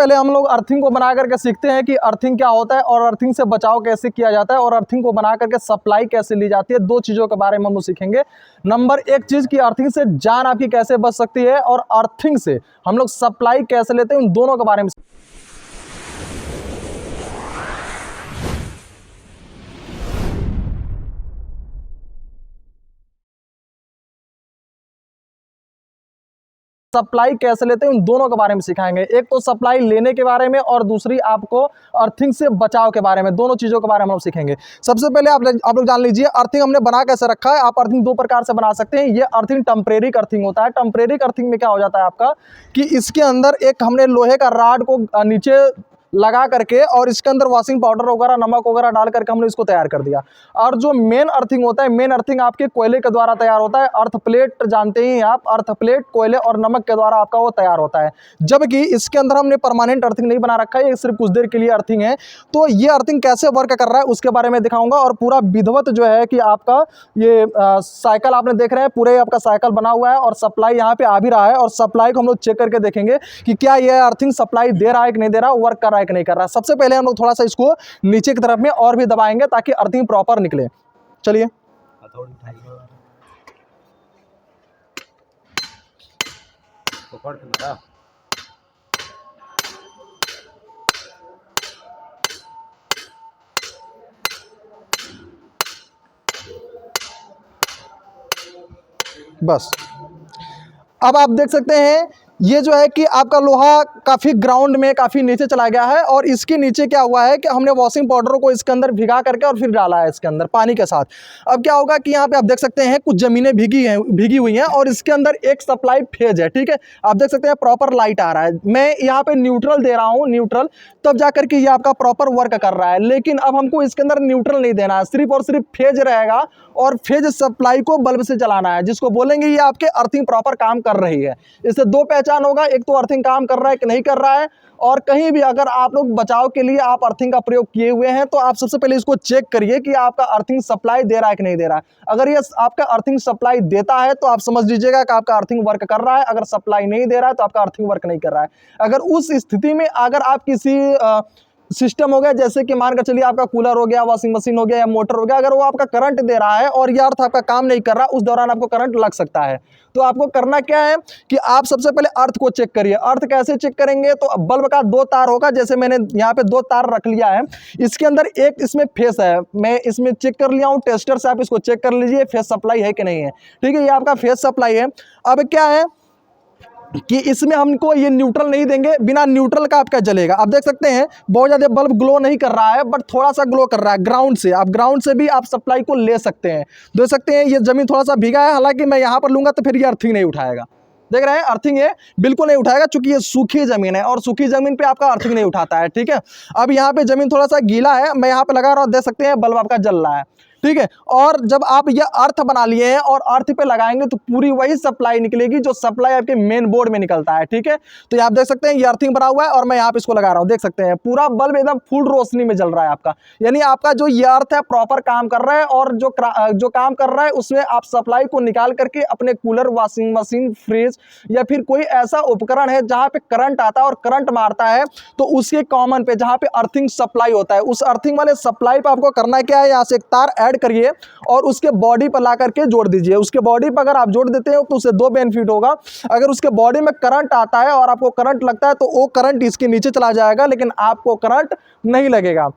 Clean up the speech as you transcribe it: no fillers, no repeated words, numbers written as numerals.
पहले हम लोग अर्थिंग को बना करके सीखते हैं कि अर्थिंग क्या होता है और अर्थिंग से बचाव कैसे किया जाता है और अर्थिंग को बना करके सप्लाई कैसे ली जाती है। दो चीज़ों के बारे में हम लोग सीखेंगे। नंबर एक चीज़ कि अर्थिंग से जान आपकी कैसे बच सकती है और अर्थिंग से हम लोग सप्लाई कैसे लेते हैं, उन दोनों के बारे में। सप्लाई कैसे लेते हैं उन दोनों के बारे में सिखाएंगे। एक तो सप्लाई लेने के बारे में और दूसरी आपको अर्थिंग से बचाव के बारे में, दोनों चीज़ों के बारे में हम सीखेंगे। सबसे पहले आप लोग जान लीजिए अर्थिंग हमने बना कैसे रखा है। आप अर्थिंग दो प्रकार से बना सकते हैं। ये अर्थिंग टेम्परेरी अर्थिंग होता है। टेम्परेरी अर्थिंग में क्या हो जाता है आपका कि इसके अंदर एक हमने लोहे का राड को नीचे लगा करके और इसके अंदर वॉशिंग पाउडर वगैरह नमक वगैरह डाल करके हमने इसको तैयार कर दिया। और जो मेन अर्थिंग होता है, मेन अर्थिंग आपके कोयले के द्वारा तैयार होता है। अर्थ प्लेट जानते ही आप, अर्थ प्लेट कोयले और नमक के द्वारा आपका वो तैयार होता है। जबकि इसके अंदर हमने परमानेंट अर्थिंग नहीं बना रखा है, ये सिर्फ कुछ देर के लिए अर्थिंग है। तो ये अर्थिंग कैसे वर्क कर रहा है उसके बारे में दिखाऊंगा और पूरा विधिवत जो है कि आपका ये साइकिल आपने देख रहे हैं, पूरे आपका साइकिल बना हुआ है और सप्लाई यहाँ पे आ भी रहा है और सप्लाई को हम लोग चेक करके देखेंगे कि क्या ये अर्थिंग सप्लाई दे रहा है कि नहीं दे रहा, वर्क कर रहा है कि नहीं कर रहा। सबसे पहले हम लोग थोड़ा सा इसको नीचे की तरफ में और भी दबाएंगे ताकि अर्थिंग प्रॉपर निकले। चलिए बस अब आप देख सकते हैं ये जो है कि आपका लोहा काफ़ी ग्राउंड में काफ़ी नीचे चला गया है और इसके नीचे क्या हुआ है कि हमने वॉशिंग पाउडर को इसके अंदर भिगा करके और फिर डाला है इसके अंदर पानी के साथ। अब क्या होगा कि यहाँ पे आप देख सकते हैं कुछ ज़मीनें भीगी हुई हैं और इसके अंदर एक सप्लाई फेज है। ठीक है, आप देख सकते हैं प्रॉपर लाइट आ रहा है। मैं यहाँ पे न्यूट्रल दे रहा हूँ, न्यूट्रल, तब जा करके ये आपका प्रॉपर वर्क कर रहा है। लेकिन अब हमको इसके अंदर न्यूट्रल नहीं देना है, सिर्फ और सिर्फ फेज रहेगा और फेज सप्लाई को बल्ब से चलाना है, जिसको बोलेंगे ये आपके अर्थिंग प्रॉपर काम कर रही है। इससे दो पहचान होगा, एक तो अर्थिंग काम कर रहा है कि नहीं कर रहा है। और कहीं भी अगर आप लोग बचाव के लिए आप अर्थिंग का प्रयोग किए हुए हैं तो आप सबसे पहले इसको चेक करिए कि आपका अर्थिंग सप्लाई दे रहा है कि नहीं दे रहा है। अगर ये आपका अर्थिंग सप्लाई देता है तो आप समझ लीजिएगा कि आपका अर्थिंग वर्क कर रहा है। अगर सप्लाई नहीं दे रहा है तो आपका अर्थिंग वर्क नहीं कर रहा है। अगर उस स्थिति में अगर आप किसी सिस्टम हो गया, जैसे कि मान कर चलिए आपका कूलर हो गया, वॉशिंग मशीन हो गया या मोटर हो गया, अगर वो आपका करंट दे रहा है और ये अर्थ आपका काम नहीं कर रहा, उस दौरान आपको करंट लग सकता है। तो आपको करना क्या है कि आप सबसे पहले अर्थ को चेक करिए। अर्थ कैसे चेक करेंगे, तो बल्ब का दो तार होगा, जैसे मैंने यहाँ पे दो तार रख लिया है, इसके अंदर एक इसमें फेस है, मैं इसमें चेक कर लिया हूँ टेस्टर से। आप इसको चेक कर लीजिए फेस सप्लाई है कि नहीं है। ठीक है, ये आपका फेस सप्लाई है। अब क्या है कि इसमें हमको ये न्यूट्रल नहीं देंगे, बिना न्यूट्रल का आपका जलेगा। आप देख सकते हैं बहुत ज़्यादा बल्ब ग्लो नहीं कर रहा है, बट थोड़ा सा ग्लो कर रहा है ग्राउंड से। आप ग्राउंड से भी आप सप्लाई को ले सकते हैं। देख सकते हैं ये ज़मीन थोड़ा सा भीगा है, हालांकि मैं यहाँ पर लूँगा तो फिर ये अर्थिंग नहीं उठाएगा। देख रहे हैं, अर्थिंग ये बिल्कुल नहीं उठाएगा क्योंकि ये सूखी ज़मीन है और सूखी ज़मीन पे आपका अर्थिंग नहीं उठाता है। ठीक है, अब यहाँ पे ज़मीन थोड़ा सा गीला है, मैं यहाँ पे लगा रहा हूँ, देख सकते हैं बल्ब आपका जल रहा है। ठीक है, और जब आप ये अर्थ बना लिए हैं और अर्थ पे लगाएंगे तो पूरी वही सप्लाई निकलेगी जो सप्लाई आपके मेन बोर्ड में निकलता है। ठीक है, तो ये आप देख सकते हैं ये अर्थिंग बना हुआ है और मैं यहाँ पे इसको लगा रहा हूँ। देख सकते हैं पूरा बल्ब एकदम फुल रोशनी में जल रहा है आपका, यानी आपका जो ये अर्थ है प्रॉपर काम कर रहा है। और जो काम कर रहा है उसमें आप सप्लाई को निकाल करके अपने कूलर, वॉशिंग मशीन, फ्रिज या फिर कोई ऐसा उपकरण है जहाँ पे करंट आता है और करंट मारता है, तो उसके कॉमन पे जहाँ पे अर्थिंग सप्लाई होता है, उस अर्थिंग वाले सप्लाई पे आपको करना क्या है, यहाँ से एक तार ऐड करिए और उसके बॉडी पर ला करके जोड़ दीजिए। उसके बॉडी पर अगर आप जोड़ देते हो तो उससे दो बेनिफिट होगा। अगर उसके बॉडी में करंट आता है और आपको करंट लगता है तो वो करंट इसके नीचे चला जाएगा, लेकिन आपको करंट नहीं लगेगा।